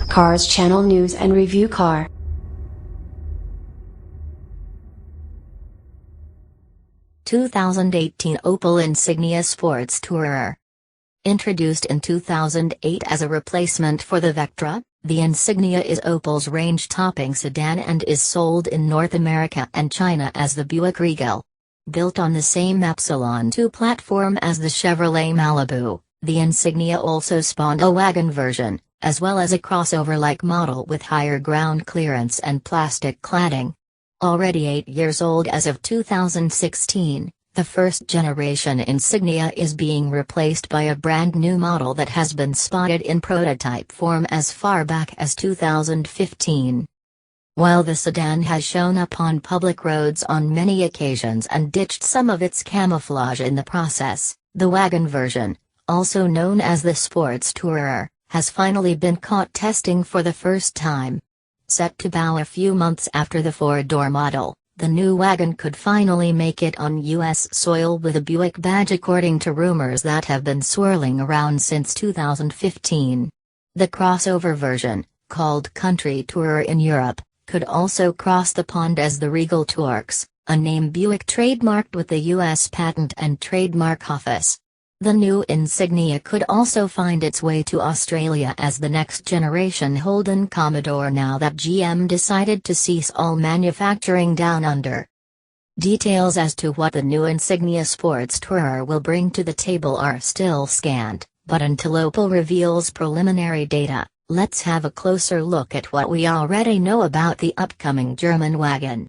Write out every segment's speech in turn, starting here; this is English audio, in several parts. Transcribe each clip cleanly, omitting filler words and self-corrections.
Cars Channel News and Review Car. (2018) Opel Insignia Sports Tourer. Introduced in 2008 as a replacement for the Vectra, the Insignia is Opel's range-topping sedan and is sold in North America and China as the Buick Regal. Built on the same Epsilon 2 platform as the Chevrolet Malibu, the Insignia also spawned a wagon version, as well as a crossover-like model with higher ground clearance and plastic cladding. Already 8 years old as of 2016, the first-generation Insignia is being replaced by a brand-new model that has been spotted in prototype form as far back as 2015. While the sedan has shown up on public roads on many occasions and ditched some of its camouflage in the process, the wagon version, also known as the Sports Tourer, has finally been caught testing for the first time. Set to bow a few months after the four-door model, the new wagon could finally make it on U.S. soil with a Buick badge according to rumors that have been swirling around since 2015. The crossover version, called Country Tourer in Europe, could also cross the pond as the Regal Torx, a name Buick trademarked with the U.S. Patent and Trademark Office. The new Insignia could also find its way to Australia as the next-generation Holden Commodore now that GM decided to cease all manufacturing down under. Details as to what the new Insignia Sports Tourer will bring to the table are still scant, but until Opel reveals preliminary data, let's have a closer look at what we already know about the upcoming German wagon.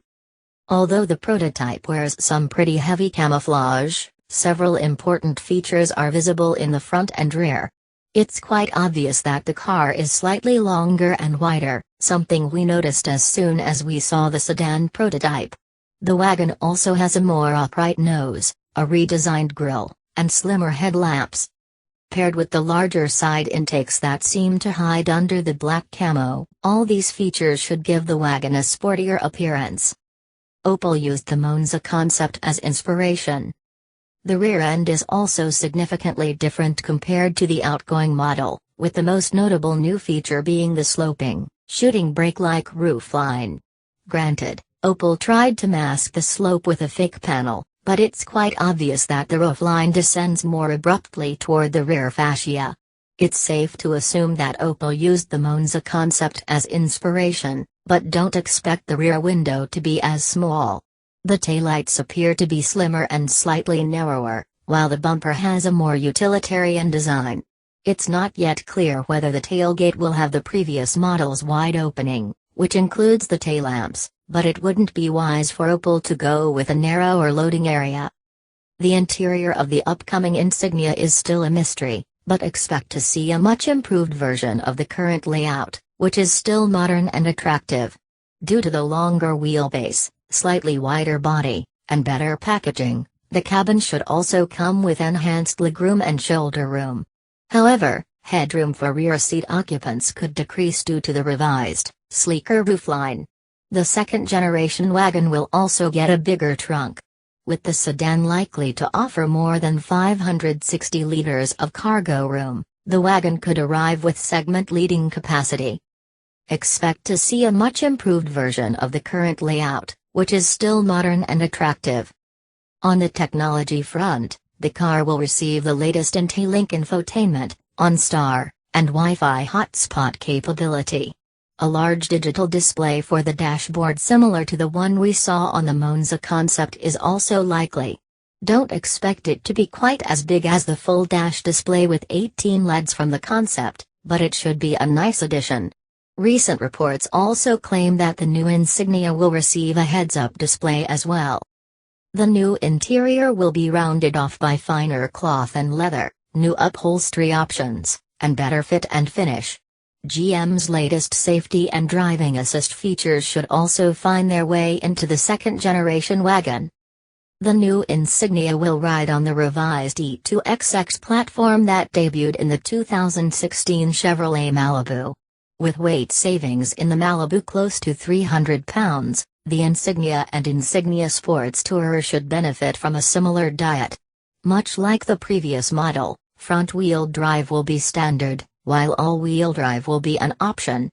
Although the prototype wears some pretty heavy camouflage, several important features are visible in the front and rear. It's quite obvious that the car is slightly longer and wider, something we noticed as soon as we saw the sedan prototype. The wagon also has a more upright nose, a redesigned grille, and slimmer headlamps. Paired with the larger side intakes that seem to hide under the black camo, all these features should give the wagon a sportier appearance. Opel used the Monza concept as inspiration. The rear end is also significantly different compared to the outgoing model, with the most notable new feature being the sloping, shooting brake-like roofline. Granted, Opel tried to mask the slope with a fake panel, but it's quite obvious that the roofline descends more abruptly toward the rear fascia. It's safe to assume that Opel used the Monza concept as inspiration, but don't expect the rear window to be as small. The taillights appear to be slimmer and slightly narrower, while the bumper has a more utilitarian design. It's not yet clear whether the tailgate will have the previous model's wide opening, which includes the taillamps, but it wouldn't be wise for Opel to go with a narrower loading area. The interior of the upcoming Insignia is still a mystery, but expect to see a much improved version of the current layout, which is still modern and attractive. Due to the longer wheelbase, slightly wider body, and better packaging, the cabin should also come with enhanced legroom and shoulder room. However, headroom for rear seat occupants could decrease due to the revised, sleeker roofline. The second-generation wagon will also get a bigger trunk. With the sedan likely to offer more than 560 liters of cargo room, the wagon could arrive with segment-leading capacity. Expect to see a much improved version of the current layout, which is still modern and attractive. On the technology front, the car will receive the latest Intelink infotainment, OnStar, and Wi-Fi hotspot capability. A large digital display for the dashboard similar to the one we saw on the Monza concept is also likely. Don't expect it to be quite as big as the full dash display with 18 LEDs from the concept, but it should be a nice addition. Recent reports also claim that the new Insignia will receive a heads-up display as well. The new interior will be rounded off by finer cloth and leather, new upholstery options, and better fit and finish. GM's latest safety and driving assist features should also find their way into the second-generation wagon. The new Insignia will ride on the revised E2XX platform that debuted in the 2016 Chevrolet Malibu. With weight savings in the Malibu close to 300 pounds, the Insignia and Insignia Sports Tourer should benefit from a similar diet. Much like the previous model, front-wheel drive will be standard, while all-wheel drive will be an option.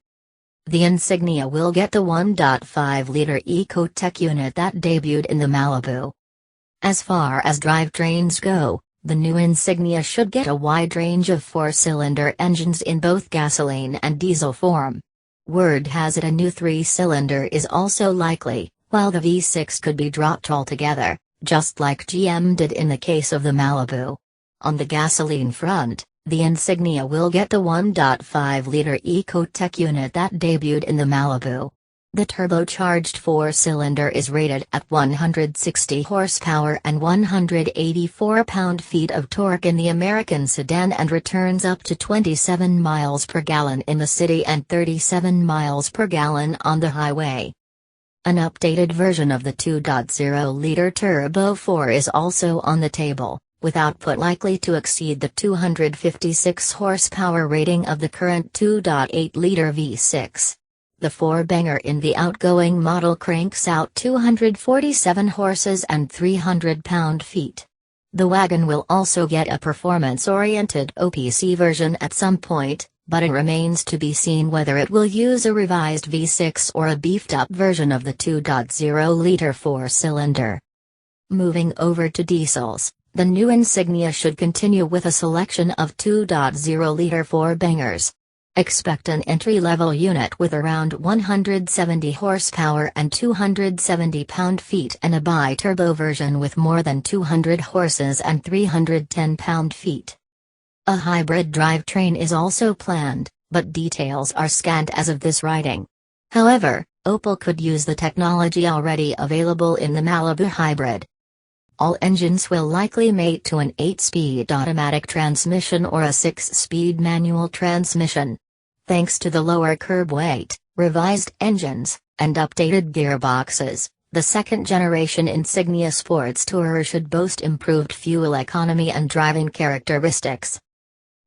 The Insignia will get the 1.5-liter Ecotec unit that debuted in the Malibu. As far as drivetrains go, the new Insignia should get a wide range of four-cylinder engines in both gasoline and diesel form. Word has it a new three-cylinder is also likely, while the V6 could be dropped altogether, just like GM did in the case of the Malibu. On the gasoline front, the Insignia will get the 1.5-liter Ecotec unit that debuted in the Malibu. The turbocharged four-cylinder is rated at 160 horsepower and 184 pound-feet of torque in the American sedan and returns up to 27 miles per gallon in the city and 37 miles per gallon on the highway. An updated version of the 2.0-liter Turbo 4 is also on the table, with output likely to exceed the 256 horsepower rating of the current 2.8-liter V6. The four-banger in the outgoing model cranks out 247 horses and 300 pound-feet. The wagon will also get a performance-oriented OPC version at some point, but it remains to be seen whether it will use a revised V6 or a beefed-up version of the 2.0-liter four-cylinder. Moving over to diesels, the new Insignia should continue with a selection of 2.0-liter four-bangers. Expect an entry-level unit with around 170 horsepower and 270 pound-feet and a bi-turbo version with more than 200 horses and 310 pound-feet. A hybrid drivetrain is also planned, but details are scant as of this writing. However, Opel could use the technology already available in the Malibu hybrid. All engines will likely mate to an 8-speed automatic transmission or a 6-speed manual transmission. Thanks to the lower curb weight, revised engines, and updated gearboxes, the second-generation Insignia Sports Tourer should boast improved fuel economy and driving characteristics.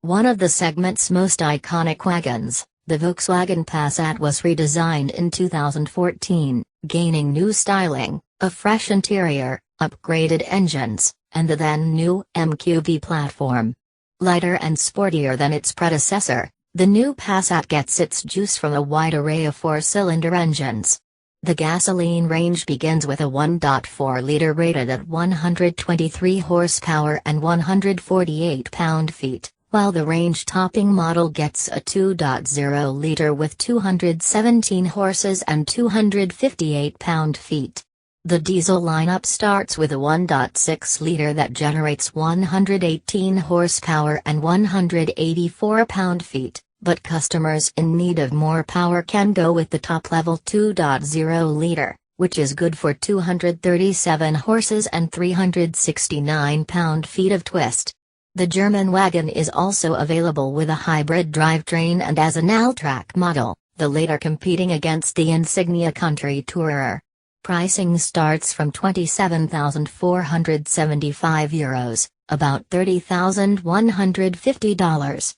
One of the segment's most iconic wagons, the Volkswagen Passat, was redesigned in 2014, gaining new styling, a fresh interior, upgraded engines, and the then-new MQB platform. Lighter and sportier than its predecessor, the new Passat gets its juice from a wide array of four-cylinder engines. The gasoline range begins with a 1.4-liter rated at 123 horsepower and 148 pound-feet, while the range-topping model gets a 2.0-liter with 217 horses and 258 pound-feet. The diesel lineup starts with a 1.6-liter that generates 118 horsepower and 184 pound-feet, but customers in need of more power can go with the top-level 2.0-liter, which is good for 237 horses and 369 pound-feet of twist. The German wagon is also available with a hybrid drivetrain and as an Alltrack model, the latter competing against the Insignia Country Tourer. Pricing starts from €20,475, about $30,150.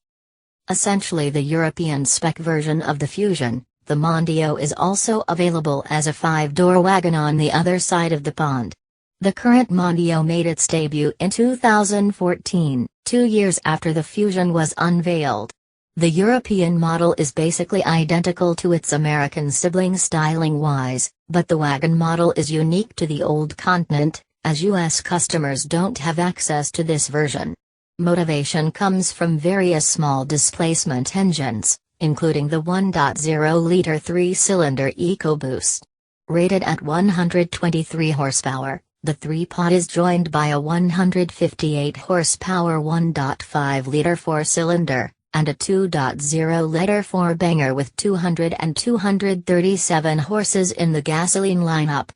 Essentially the European spec version of the Fusion, the Mondeo is also available as a 5-door wagon on the other side of the pond. The current Mondeo made its debut in 2014, 2 years after the Fusion was unveiled. The European model is basically identical to its American sibling styling-wise, but the wagon model is unique to the old continent, as US customers don't have access to this version. Motivation comes from various small displacement engines, including the 1.0-liter 3-cylinder EcoBoost. Rated at 123 horsepower, the 3-pod is joined by a 158 horsepower 1.5-liter 4-cylinder, and a 2.0-liter 4-banger with 200 and 237 horses in the gasoline lineup.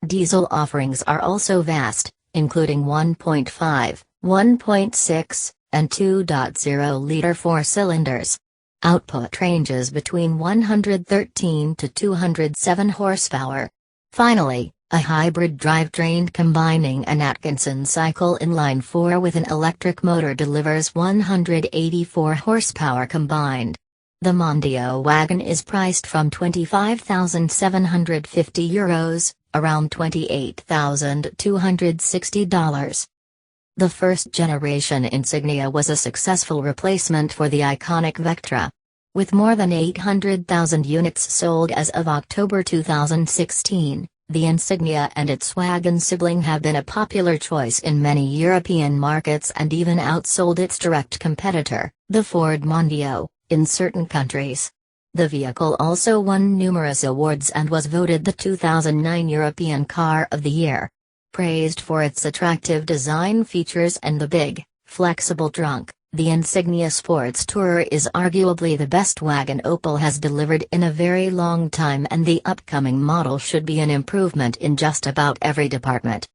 Diesel offerings are also vast, including 1.5, 1.6, and 2.0-liter 4-cylinders. Output ranges between 113 to 207 horsepower. Finally, a hybrid drivetrain combining an Atkinson cycle inline 4 with an electric motor delivers 184 horsepower combined. The Mondeo wagon is priced from €25,750, around $28,260. The first-generation Insignia was a successful replacement for the iconic Vectra. With more than 800,000 units sold as of October 2016, the Insignia and its wagon sibling have been a popular choice in many European markets and even outsold its direct competitor, the Ford Mondeo, in certain countries. The vehicle also won numerous awards and was voted the 2009 European Car of the Year. Praised for its attractive design features and the big, flexible trunk, the Insignia Sports Tourer is arguably the best wagon Opel has delivered in a very long time, and the upcoming model should be an improvement in just about every department.